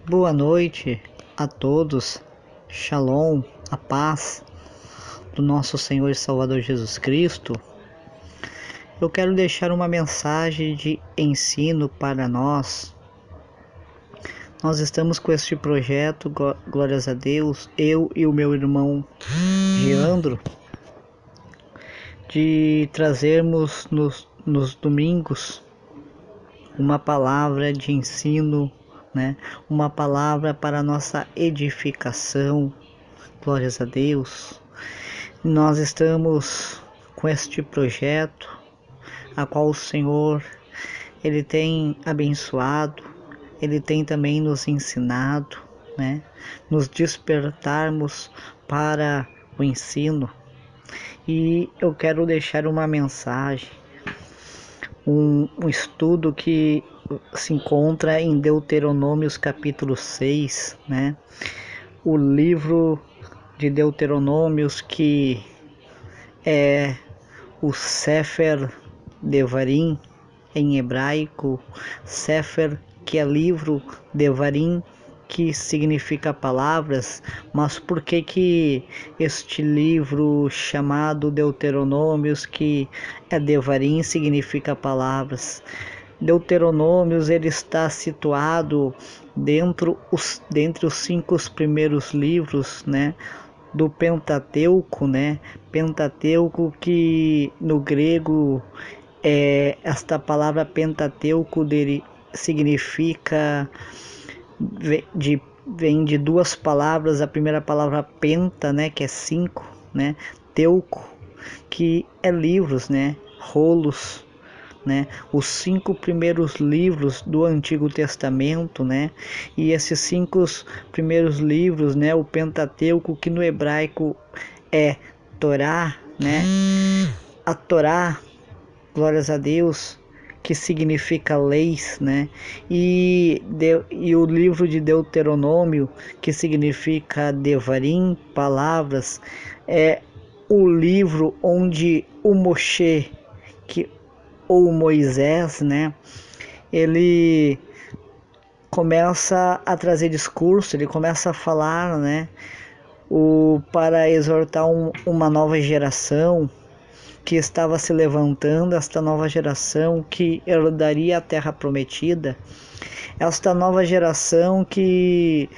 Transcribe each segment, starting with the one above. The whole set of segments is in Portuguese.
Boa noite a todos, Shalom, a paz do nosso Senhor e Salvador Jesus Cristo. Eu quero deixar uma mensagem de ensino para nós. Nós estamos com este projeto, glórias a Deus, eu e o meu irmão Geandro, de trazermos nos domingos uma palavra de ensino, uma palavra para nossa edificação. Glórias a Deus. Nós estamos com este projeto, a qual o Senhor, Ele tem abençoado, Ele tem também nos ensinado, nos despertarmos para o ensino. E eu quero deixar uma mensagem, um estudo que se encontra em Deuteronômios capítulo 6, o livro de Deuteronômios, que é o Sefer Devarim em hebraico, Sefer, que é livro, Devarim, que significa palavras. Mas por que este livro chamado Deuteronômios, que é Devarim, significa palavras? Deuteronômios, ele está situado dentre os 5 primeiros livros, do Pentateuco, Pentateuco, que no grego esta palavra Pentateuco dele significa, vem de duas palavras. A primeira palavra penta, que é 5, teuco, que é livros, rolos, os 5 primeiros livros do Antigo Testamento, e esses 5 primeiros livros, o Pentateuco, que no hebraico é Torá, a Torá, glórias a Deus, que significa leis, e o livro de Deuteronômio, que significa Devarim, palavras, é o livro onde o Moshe, ou Moisés, ele começa a trazer discurso, ele começa a falar, para exortar uma nova geração que estava se levantando, esta nova geração que herdaria a terra prometida, esta nova geração que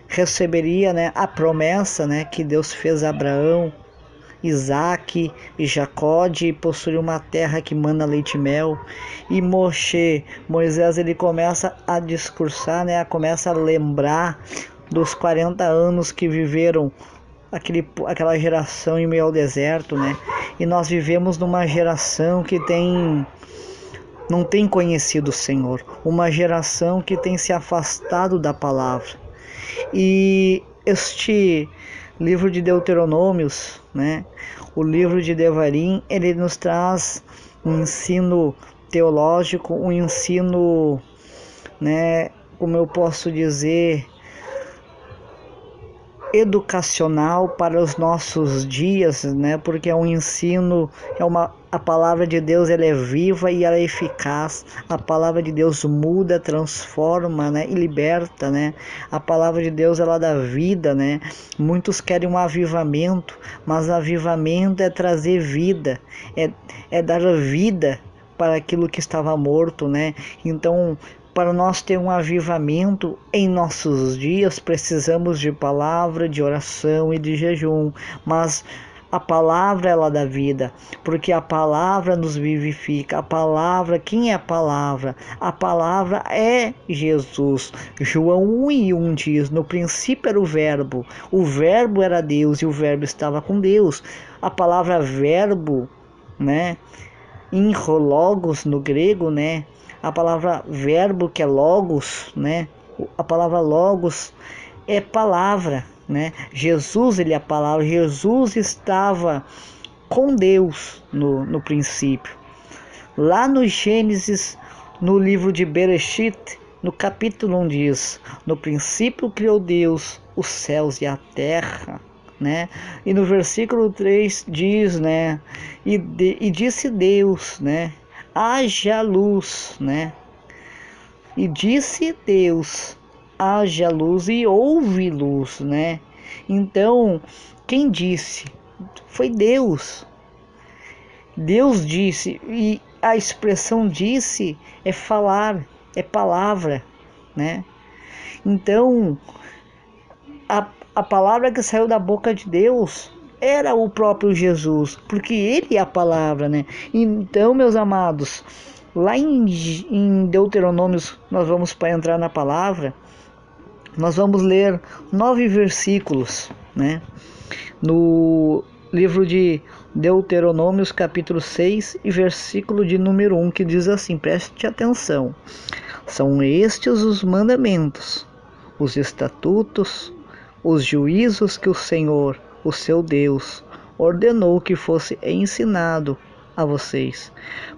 receberia, a promessa, que Deus fez a Abraão, Isaac e Jacó, de possuir uma terra que mana leite e mel. E Moisés, ele começa a discursar, começa a lembrar dos 40 anos que viveram aquela geração em meio ao deserto, E nós vivemos numa geração que não tem conhecido o Senhor, uma geração que tem se afastado da palavra. E este livro de Deuteronômios, o livro de Devarim, ele nos traz um ensino teológico, um ensino, como eu posso dizer, educacional para os nossos dias, porque é um ensino, a palavra de Deus, ela é viva e ela é eficaz. A palavra de Deus muda, transforma, e liberta, A palavra de Deus, ela dá vida, Muitos querem um avivamento, mas avivamento é trazer vida, é dar vida para aquilo que estava morto, Então, para nós ter um avivamento em nossos dias, precisamos de palavra, de oração e de jejum. Mas a palavra, ela dá vida, porque a palavra nos vivifica. A palavra, quem é a palavra? A palavra é Jesus. João 1:1 diz: no princípio era o verbo era Deus e o verbo estava com Deus. A palavra verbo, logos no grego, a palavra verbo, que é logos, a palavra logos é palavra, Jesus, ele é a palavra. Jesus estava com Deus no princípio. Lá no Gênesis, no livro de Bereshit, no capítulo 1 diz: no princípio criou Deus os céus e a terra. E no versículo 3 diz, e disse Deus, haja luz, E disse Deus: haja luz, e houve luz, né? Então, quem disse? Foi Deus. Deus disse, e a expressão disse é falar, é palavra, né? Então, a palavra que saiu da boca de Deus era o próprio Jesus, porque ele é a palavra, né? Então, meus amados, lá em Deuteronômios, nós vamos para entrar na palavra, nós vamos ler 9 versículos, né? No livro de Deuteronômios, capítulo 6 e versículo de número 1, que diz assim, preste atenção: são estes os mandamentos, os estatutos, os juízos que o Senhor, o seu Deus, ordenou que fosse ensinado a vocês,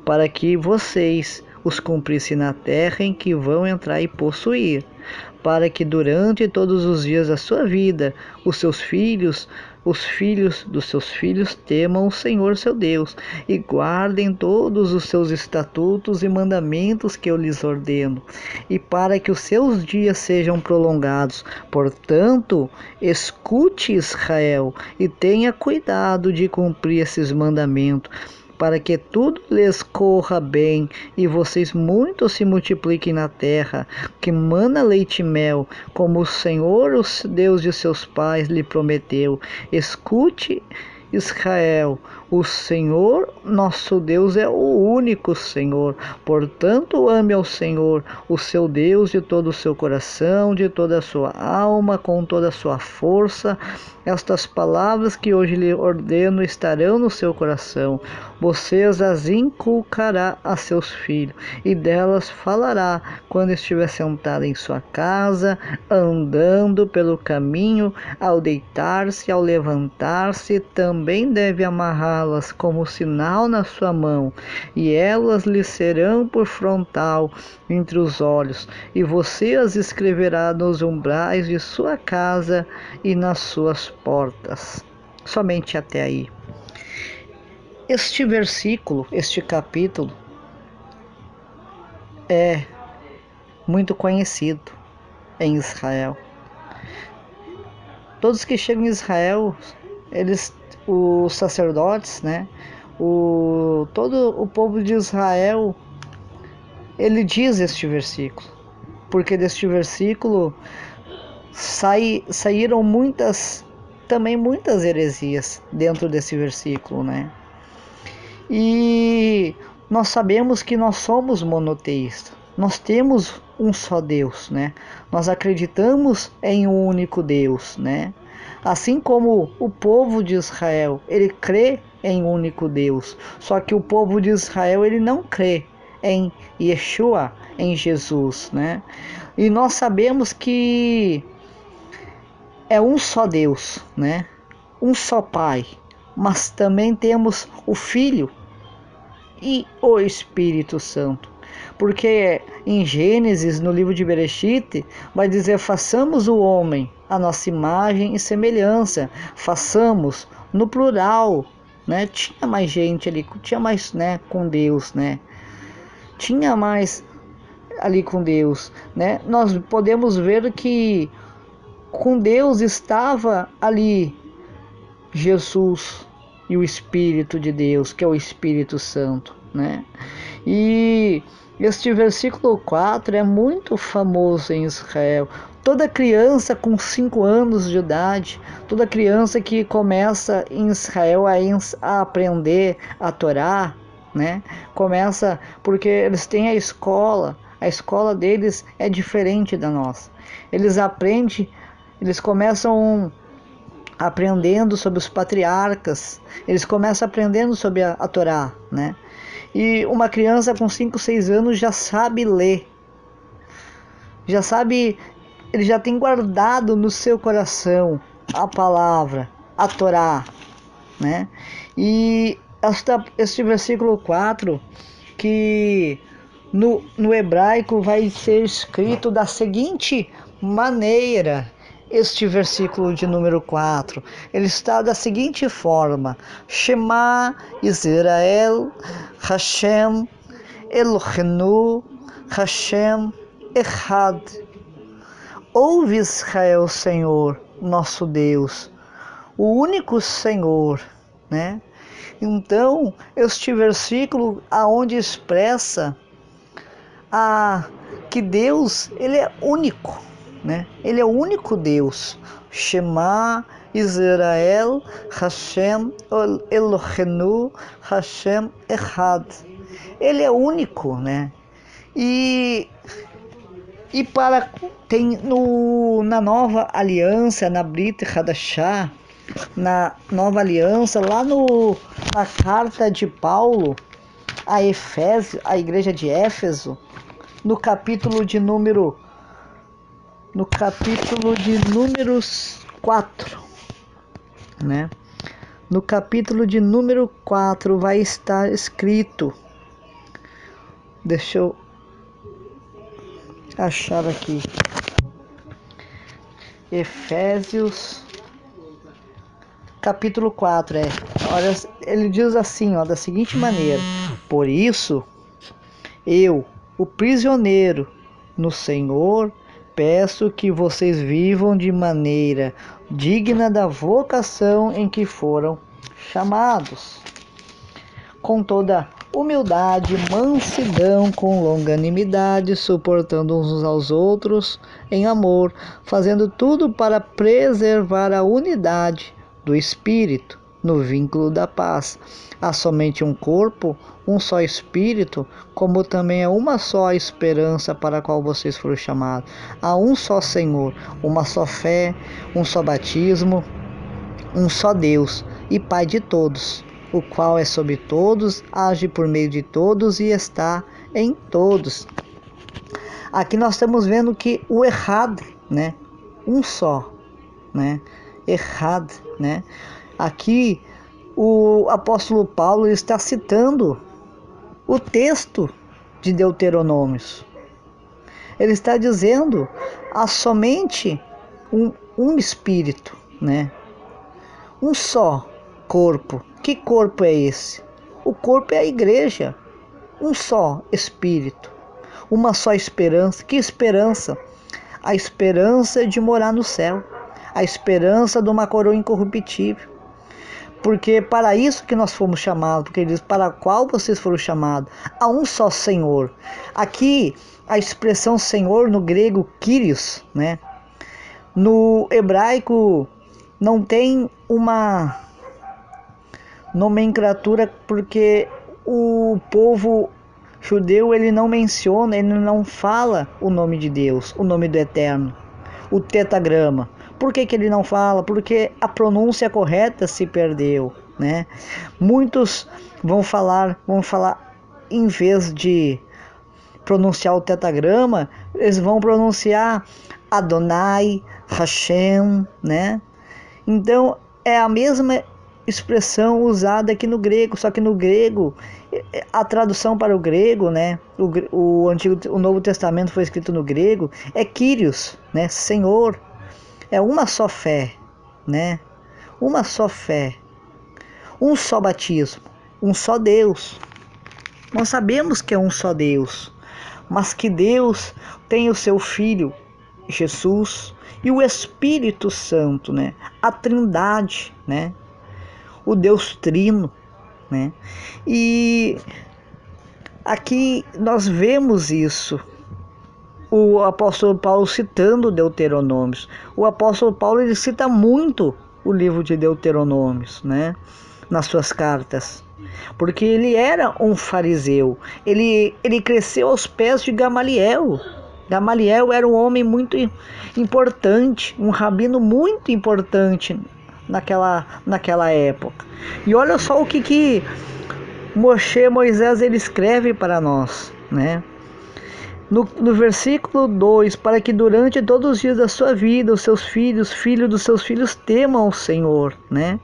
para que vocês os cumprissem na terra em que vão entrar e possuir, para que durante todos os dias da sua vida os filhos dos seus filhos temam o Senhor seu Deus e guardem todos os seus estatutos e mandamentos que eu lhes ordeno, e para que os seus dias sejam prolongados. Portanto, escute, Israel, e tenha cuidado de cumprir esses mandamentos, para que tudo lhes corra bem e vocês muito se multipliquem na terra, que mana leite e mel, como o Senhor, o Deus de seus pais, lhe prometeu. Escute, Israel, o Senhor nosso Deus é o único Senhor. Portanto, ame ao Senhor, o seu Deus, de todo o seu coração, de toda a sua alma, com toda a sua força. Estas palavras que hoje lhe ordeno estarão no seu coração. Vocês as inculcará a seus filhos, e delas falará quando estiver sentado em sua casa, andando pelo caminho, ao deitar-se, ao levantar-se. Também deve amarrá-las como sinal na sua mão, e elas lhe serão por frontal entre os olhos, e você as escreverá nos umbrais de sua casa e nas suas portas. Somente até aí. Este versículo, este capítulo, é muito conhecido em Israel. Todos que chegam em Israel, os sacerdotes, né? Todo o povo de Israel, ele diz este versículo, porque deste versículo saíram muitas heresias dentro desse versículo, né? E nós sabemos que nós somos monoteístas. Nós temos um só Deus, né? Nós acreditamos em um único Deus, né? Assim como o povo de Israel, ele crê em um único Deus. Só que o povo de Israel, ele não crê em Yeshua, em Jesus, né? E nós sabemos que é um só Deus, né? Um só Pai. Mas também temos o Filho e o Espírito Santo. Porque em Gênesis, no livro de Bereshit, vai dizer: façamos o homem a nossa imagem e semelhança. Façamos no plural, né? Tinha mais gente ali, tinha mais, né, com Deus, né? Tinha mais ali com Deus, né? Nós podemos ver que com Deus estava ali Jesus e o Espírito de Deus, que é o Espírito Santo, né? E este versículo 4 é muito famoso em Israel. Toda criança com 5 anos de idade, toda criança que começa em Israel a aprender a Torá, né? Começa porque eles têm a escola deles é diferente da nossa. Eles começam aprendendo sobre os patriarcas, eles começam aprendendo sobre a Torá, né? E uma criança com 5, 6 anos já sabe ler, ele já tem guardado no seu coração a palavra, a Torá, né? E este versículo 4, que no hebraico vai ser escrito da seguinte maneira. Este versículo de número 4, ele está da seguinte forma: Shema Israel, Hashem Eloheinu, Hashem Echad. Ouve, Israel, Senhor, nosso Deus, o único Senhor, né? Então, este versículo aonde expressa que Deus, ele é único, né? Ele é o único Deus. Shema Israel, Hashem Elohenu, Hashem Echad. Ele é único, né? E na nova aliança, na Brit Hadashah, na nova aliança, lá na carta de Paulo a Efésio, a igreja de Éfeso, no capítulo de números 4, né? No capítulo de número 4 vai estar escrito, deixa eu achar aqui, Efésios capítulo 4, olha, ele diz assim, da seguinte maneira: por isso, eu, o prisioneiro no Senhor, peço que vocês vivam de maneira digna da vocação em que foram chamados, com toda humildade, mansidão, com longanimidade, suportando uns aos outros em amor, fazendo tudo para preservar a unidade do Espírito no vínculo da paz. Há somente um corpo, um só Espírito, como também é uma só esperança para a qual vocês foram chamados. Há um só Senhor, uma só fé, um só batismo, um só Deus e Pai de todos, o qual é sobre todos, age por meio de todos e está em todos. Aqui nós estamos vendo que o Echad, né? Um só, né? Echad, né? Aqui o apóstolo Paulo está citando o texto de Deuteronômios. Ele está dizendo: há somente um Espírito, né? Um só corpo. Que corpo é esse? O corpo é a igreja. Um só Espírito. Uma só esperança. Que esperança? A esperança de morar no céu. A esperança de uma coroa incorruptível. Porque para isso que nós fomos chamados, porque ele diz, para qual vocês foram chamados? A um só Senhor. Aqui, a expressão Senhor no grego, Kyrios, né? No hebraico não tem uma nomenclatura, porque o povo judeu, ele não menciona, ele não fala o nome de Deus, o nome do Eterno, o tetragrama. Por que ele não fala? Porque a pronúncia correta se perdeu, né? Muitos vão falar em vez de pronunciar o tetragrama, eles vão pronunciar Adonai, Hashem, né? Então é a mesma expressão usada aqui no grego, só que no grego, a tradução para o grego, né? O Novo Testamento foi escrito no grego, é Kyrios, né? Senhor. É uma só fé, né? Uma só fé, um só batismo, um só Deus. Nós sabemos que é um só Deus, mas que Deus tem o seu Filho, Jesus, e o Espírito Santo, né? A Trindade, né? O Deus Trino, né? E aqui nós vemos isso. O apóstolo Paulo citando Deuteronômios. O apóstolo Paulo, ele cita muito o livro de Deuteronômios, né? Nas suas cartas. Porque ele era um fariseu. Ele cresceu aos pés de Gamaliel. Gamaliel era um homem muito importante, um rabino muito importante naquela época. E olha só o que Moisés, ele escreve para nós, né? No versículo 2, para que durante todos os dias da sua vida, os seus filhos, filhos dos seus filhos, temam o Senhor, né?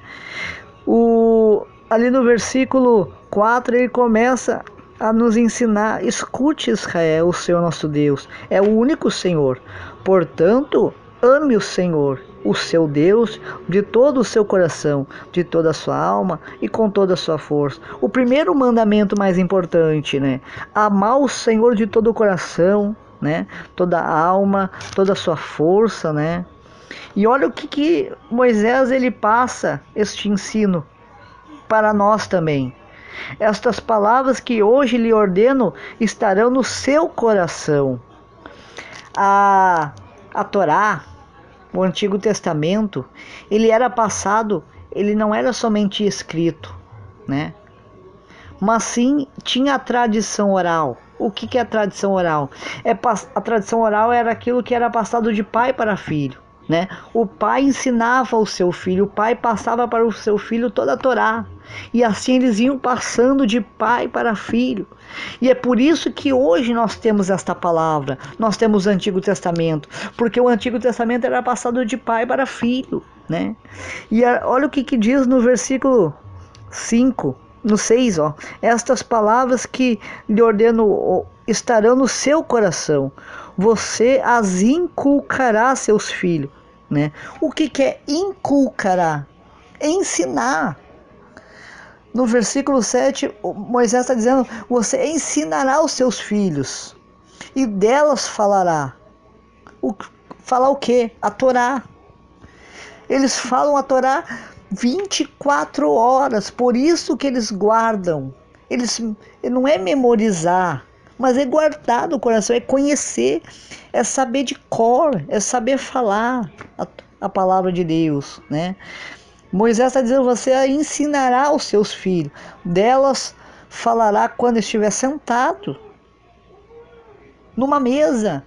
Ali no versículo 4, ele começa a nos ensinar: escute, Israel, o Senhor nosso Deus, é o único Senhor. Portanto, ame o Senhor, o seu Deus, de todo o seu coração, de toda a sua alma e com toda a sua força. O primeiro mandamento mais importante, né? Amar o Senhor de todo o coração, né? Toda a alma, toda a sua força, né? E olha o que Moisés ele passa este ensino para nós também. Estas palavras que hoje lhe ordeno estarão no seu coração. A Torá, o Antigo Testamento, ele era passado, ele não era somente escrito, né? Mas sim tinha a tradição oral. O que é a tradição oral? A tradição oral era aquilo que era passado de pai para filho, né? O pai ensinava ao seu filho, o pai passava para o seu filho toda a Torá. E assim eles iam passando de pai para filho. E é por isso que hoje nós temos esta palavra, nós temos o Antigo Testamento, porque o Antigo Testamento era passado de pai para filho, né? E olha o que diz no versículo 5, no 6, ó. Estas palavras que lhe ordeno estarão no seu coração. Você as inculcará a seus filhos, né? O que é inculcará? É ensinar. No versículo 7, Moisés está dizendo: você ensinará aos seus filhos e delas falará. Falar o quê? A Torá. Eles falam a Torá 24 horas, por isso que eles guardam. Não é memorizar, mas é guardar no coração, é conhecer, é saber de cor, é saber falar a palavra de Deus, né? Moisés está dizendo: você ensinará aos seus filhos, delas falará quando estiver sentado numa mesa,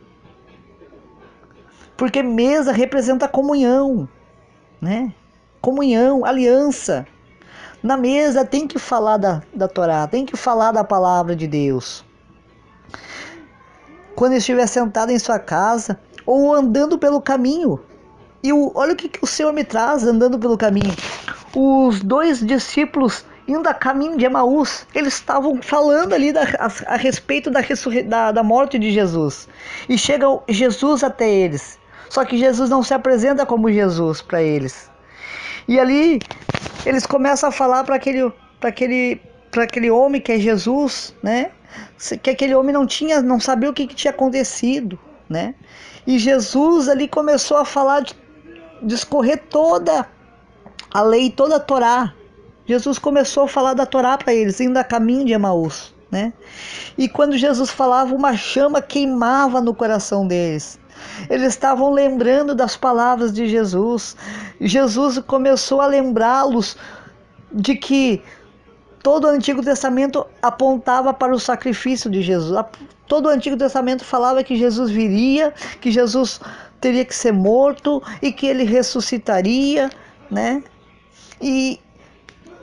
porque mesa representa comunhão, né? Comunhão, aliança. Na mesa tem que falar da Torá, tem que falar da palavra de Deus. Quando estiver sentado em sua casa ou andando pelo caminho. E olha o que o Senhor me traz andando pelo caminho. Os dois discípulos indo a caminho de Emaús, eles estavam falando ali a respeito da morte de Jesus. E chega Jesus até eles. Só que Jesus não se apresenta como Jesus para eles. E ali eles começam a falar para aquele homem que é Jesus, né? Que aquele homem não sabia o que tinha acontecido, né? E Jesus ali começou a falar, discorrer toda a lei, toda a Torá. Jesus começou a falar da Torá para eles, indo a caminho de Emaús, né? E quando Jesus falava, uma chama queimava no coração deles. Eles estavam lembrando das palavras de Jesus. Jesus começou a lembrá-los de que todo o Antigo Testamento apontava para o sacrifício de Jesus. Todo o Antigo Testamento falava que Jesus viria, que Jesus teria que ser morto e que ele ressuscitaria, né? E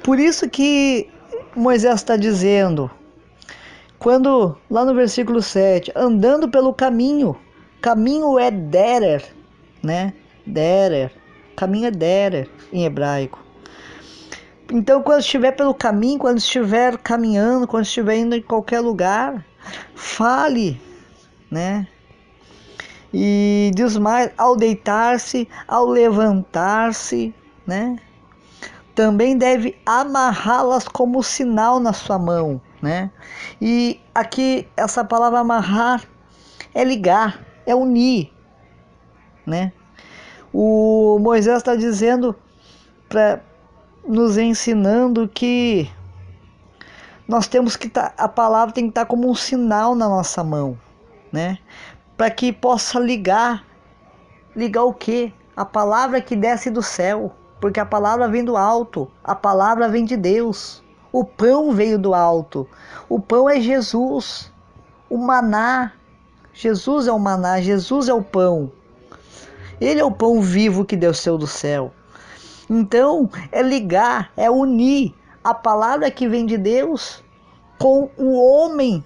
por isso que Moisés está dizendo, quando lá no versículo 7, andando pelo caminho, caminho é derer, né? Derer, caminho é derer em hebraico. Então, quando estiver pelo caminho, quando estiver caminhando, quando estiver indo em qualquer lugar, fale, né? E diz mais, ao deitar-se, ao levantar-se, né? Também deve amarrá-las como sinal na sua mão, né? E aqui essa palavra amarrar é ligar, é unir, né? O Moisés está dizendo, nos ensinando que nós temos que a palavra tem que estar como um sinal na nossa mão, né? Para que possa ligar o quê? A palavra que desce do céu, porque a palavra vem do alto, a palavra vem de Deus. O pão veio do alto. O pão é Jesus. O maná, Jesus é o maná, Jesus é o pão. Ele é o pão vivo que desceu do céu. Então, é ligar, é unir a palavra que vem de Deus com o homem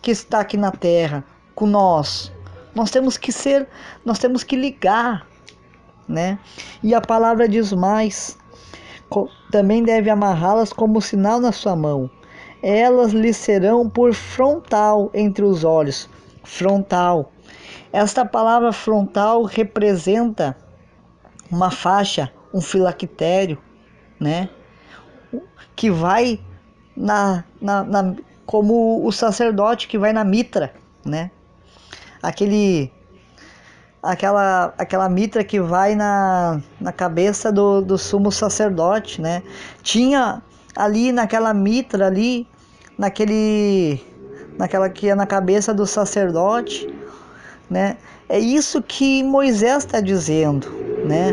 que está aqui na terra, com nós. Nós temos que ligar, né? E a palavra diz mais, também deve amarrá-las como sinal na sua mão. Elas lhe serão por frontal entre os olhos. Frontal. Esta palavra frontal representa uma faixa, um filactério, né? Que vai como o sacerdote que vai na mitra, né? aquela mitra que vai na cabeça do sumo sacerdote, né? Tinha ali naquela mitra ali, naquela que é na cabeça do sacerdote, né? É isso que Moisés está dizendo, né?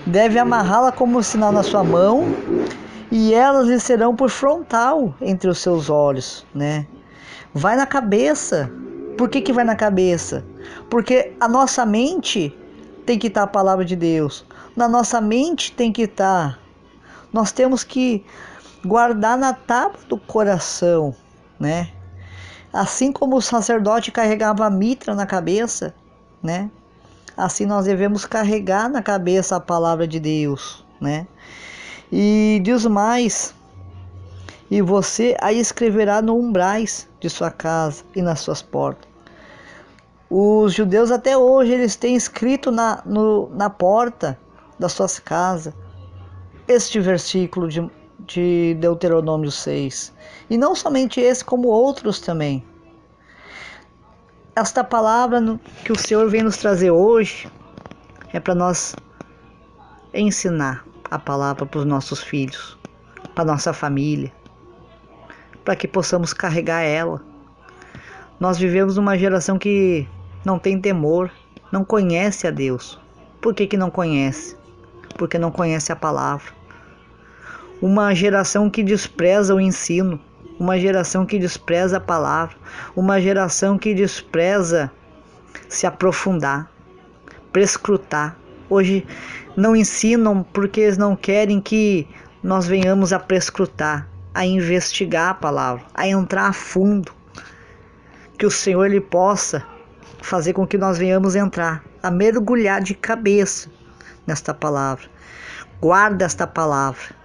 Deve amarrá-la como sinal na sua mão e elas lhe serão por frontal entre os seus olhos, né? Vai na cabeça. Por que vai na cabeça? Porque a nossa mente tem que estar a palavra de Deus. Na nossa mente tem que estar. Nós temos que guardar na tábua do coração, né? Assim como o sacerdote carregava a mitra na cabeça, né? Assim nós devemos carregar na cabeça a palavra de Deus, né? E diz mais: e você a escreverá no umbrais de sua casa e nas suas portas. Os judeus até hoje eles têm escrito na porta das suas casas este versículo de Deuteronômio 6. E não somente esse, como outros também. Esta palavra que o Senhor vem nos trazer hoje é para nós ensinar a palavra para os nossos filhos, para nossa família, para que possamos carregar ela. Nós vivemos numa geração que não tem temor, não conhece a Deus. Por que não conhece? Porque não conhece a palavra. Uma geração que despreza o ensino, uma geração que despreza a palavra, uma geração que despreza se aprofundar, prescrutar. Hoje não ensinam porque eles não querem que nós venhamos a prescrutar, a investigar a palavra, a entrar a fundo, que o Senhor ele possa fazer com que nós venhamos entrar, a mergulhar de cabeça nesta palavra. Guarda esta palavra.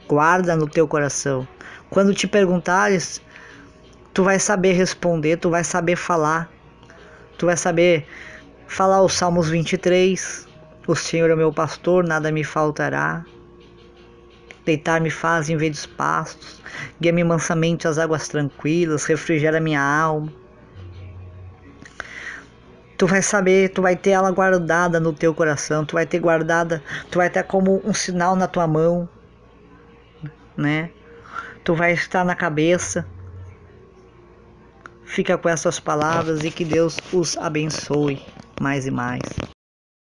Guarda no teu coração. Quando te perguntares, tu vai saber responder, tu vai saber falar. Tu vai saber falar os Salmos 23. O Senhor é meu pastor, nada me faltará. Deitar-me faz em verdes pastos. Guia-me mansamente às águas tranquilas, refrigera minha alma. Tu vai saber, tu vai ter ela guardada no teu coração, tu vai ter guardada, tu vai ter como um sinal na tua mão, né? Tu vai estar na cabeça. Fica com essas palavras e que Deus os abençoe mais e mais.